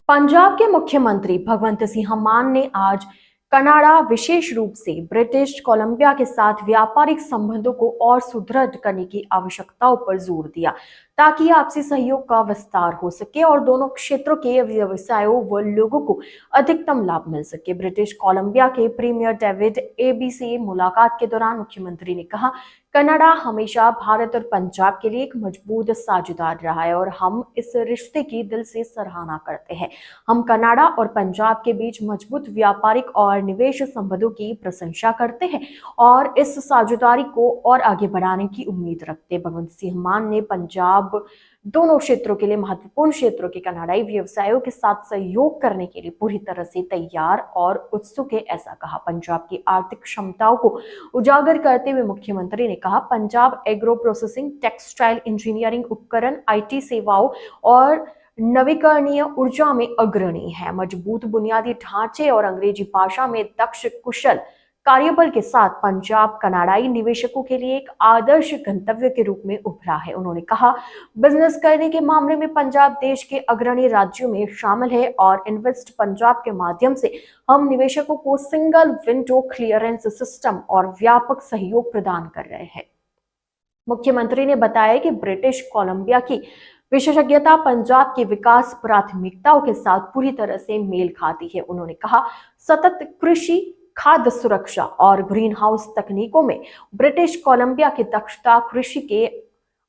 पंजाब के मुख्यमंत्री भगवंत सिंह मान ने आज कनाडा, विशेष रूप से ब्रिटिश कोलंबिया के साथ व्यापारिक संबंधों को और सुदृढ़ करने की आवश्यकताओं पर जोर दिया, ताकि आपसी सहयोग का विस्तार हो सके और दोनों क्षेत्रों के व्यवसायों व लोगों को अधिकतम लाभ मिल सके। ब्रिटिश कोलंबिया के प्रीमियर डेविड एबी से मुलाकात के दौरान मुख्यमंत्री ने कहा, कनाडा हमेशा भारत और पंजाब के लिए एक मजबूत साझेदार रहा है और हम इस रिश्ते की दिल से सराहना करते हैं। हम कनाडा और पंजाब के बीच मजबूत व्यापारिक और निवेश संबंधों की प्रशंसा करते हैं और इस साझेदारी को और आगे बढ़ाने की उम्मीद रखते हैं। भगवंत सिंह मान ने पंजाब दोनों क्षेत्रों के लिए महत्वपूर्ण क्षेत्रों के कनाडाई व्यवसायों के साथ सहयोग करने के लिए पूरी तरह से तैयार और उत्सुक है, ऐसा कहा। पंजाब की आर्थिक क्षमताओं को उजागर करते हुए मुख्यमंत्री ने कहा, Punjab agro processing, textile engineering उपकरण, आईटी सेवाओं और नवीकरणीय ऊर्जा में अग्रणी है। मजबूत बुनियादी ढांचे और अंग्रेजी भाषा में दक्ष कुशल कार्यबल के साथ पंजाब कनाडाई निवेशकों के लिए एक आदर्श गंतव्य के रूप में उभरा है। उन्होंने कहा, बिजनेस करने के मामले में पंजाब देश के अग्रणी राज्यों में शामिल है और इन्वेस्ट पंजाब के माध्यम से हम निवेशकों को सिंगल विंडो क्लियरेंस सिस्टम और व्यापक सहयोग प्रदान कर रहे हैं। मुख्यमंत्री ने बताया कि ब्रिटिश कोलंबिया की विशेषज्ञता पंजाब की विकास प्राथमिकताओं के साथ पूरी तरह से मेल खाती है। उन्होंने कहा, सतत कृषि, खाद्य सुरक्षा और ग्रीन हाउस तकनीकों में ब्रिटिश कोलंबिया की दक्षता कृषि के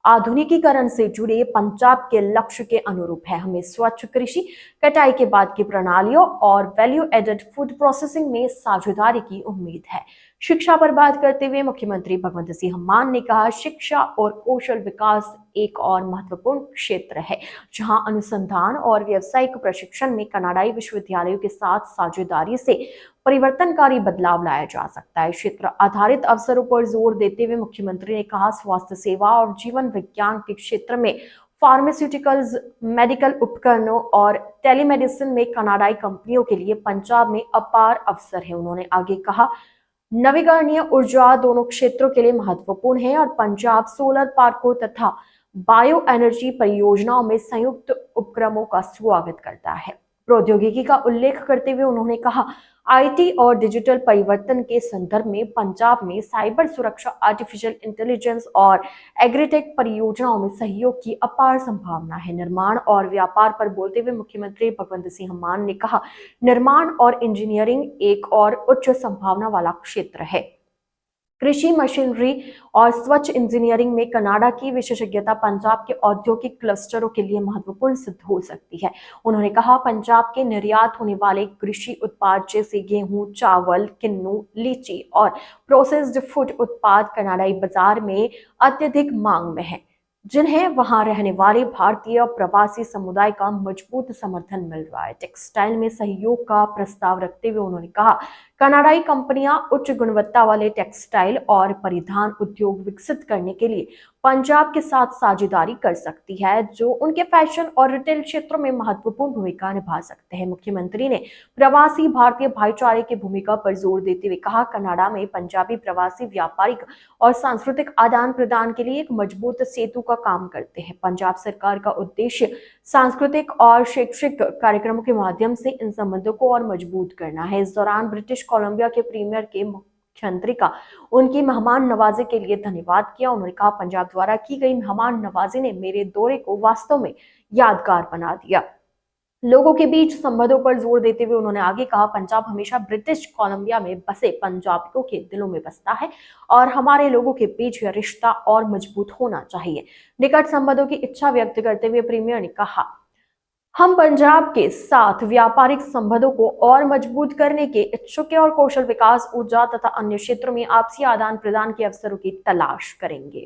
आधुनिकीकरण से जुड़े पंजाब के लक्ष्य के अनुरूप है। हमें स्वच्छ कृषि, कटाई के बाद की प्रणालियों और वैल्यू एडेड फूड प्रोसेसिंग में साझेदारी की उम्मीद है। शिक्षा पर बात करते हुए मुख्यमंत्री भगवंत सिंह मान ने कहा, शिक्षा और कौशल विकास एक और महत्वपूर्ण क्षेत्र है जहां अनुसंधान और व्यावसायिक प्रशिक्षण में कनाडाई विश्वविद्यालयों के साथ साझेदारी से परिवर्तनकारी बदलाव लाया जा सकता है। क्षेत्र आधारित अवसरों पर जोर देते हुए मुख्यमंत्री ने कहा, स्वास्थ्य सेवा और जीवन विज्ञान के क्षेत्र में फार्मास्यूटिकल्स, मेडिकल उपकरणों और टेलीमेडिसिन में कनाडाई कंपनियों के लिए पंजाब में अपार अवसर है। उन्होंने आगे कहा, नवीकरणीय ऊर्जा दोनों क्षेत्रों के लिए महत्वपूर्ण है और पंजाब सोलर पार्कों तथा बायो एनर्जी परियोजनाओं में संयुक्त उपक्रमों का स्वागत करता है। प्रौद्योगिकी का उल्लेख करते हुए उन्होंने कहा, आईटी और डिजिटल परिवर्तन के संदर्भ में पंजाब में साइबर सुरक्षा, आर्टिफिशियल इंटेलिजेंस और एग्रीटेक परियोजनाओं में सहयोग की अपार संभावना है। निर्माण और व्यापार पर बोलते हुए मुख्यमंत्री भगवंत सिंह मान ने कहा, निर्माण और इंजीनियरिंग एक और उच्च संभावना वाला क्षेत्र है। कृषि, मशीनरी और स्वच्छ इंजीनियरिंग में कनाडा की विशेषज्ञता पंजाब के औद्योगिक क्लस्टरों के लिए महत्वपूर्ण सिद्ध हो सकती है। उन्होंने कहा, पंजाब के निर्यात होने वाले कृषि उत्पाद जैसे गेहूं, चावल, किन्नू, लीची और प्रोसेस्ड फूड उत्पाद कनाडाई बाजार में अत्यधिक मांग में है, जिन्हें वहां रहने वाले भारतीय प्रवासी समुदाय का मजबूत समर्थन मिल रहा है। टेक्सटाइल में सहयोग का प्रस्ताव रखते हुए उन्होंने कहा, कनाडाई कंपनियां उच्च गुणवत्ता वाले टेक्सटाइल और परिधान उद्योग विकसित करने के लिए पंजाब के साथ साझेदारी कर सकती है, जो उनके फैशन और रिटेल क्षेत्रों में महत्वपूर्ण भूमिका निभा सकते हैं। मुख्यमंत्री ने प्रवासी भारतीय भाईचारे की भूमिका पर जोर देते हुए कहा, कनाडा में पंजाबी प्रवासी व्यापारिक और सांस्कृतिक आदान प्रदान के लिए एक मजबूत सेतु का काम करते हैं। पंजाब सरकार का उद्देश्य सांस्कृतिक और शैक्षिक कार्यक्रमों के माध्यम से इन संबंधों को और मजबूत करना है। इस दौरान ब्रिटिश कोलंबिया के प्रीमियर के मुख्यमंत्री का उनकी मेहमान नवाजी के लिए धन्यवाद किया। उन्होंने कहा, पंजाब द्वारा की गई मेहमान नवाजी ने मेरे दौरे को वास्तव में यादगार बना दिया। लोगों के बीच संबंधों पर जोर देते हुए उन्होंने आगे कहा, पंजाब हमेशा ब्रिटिश कोलंबिया में बसे पंजाबियों के दिलों में बसता है और हमारे लोगों के बीच यह रिश्ता और मजबूत होना चाहिए। निकट संबंधों की इच्छा व्यक्त करते हुए प्रीमियर ने कहा, हम पंजाब के साथ व्यापारिक संबंधों को और मजबूत करने के इच्छुक हैं और कौशल विकास, ऊर्जा तथा अन्य क्षेत्रों में आपसी आदान प्रदान के अवसरों की तलाश करेंगे।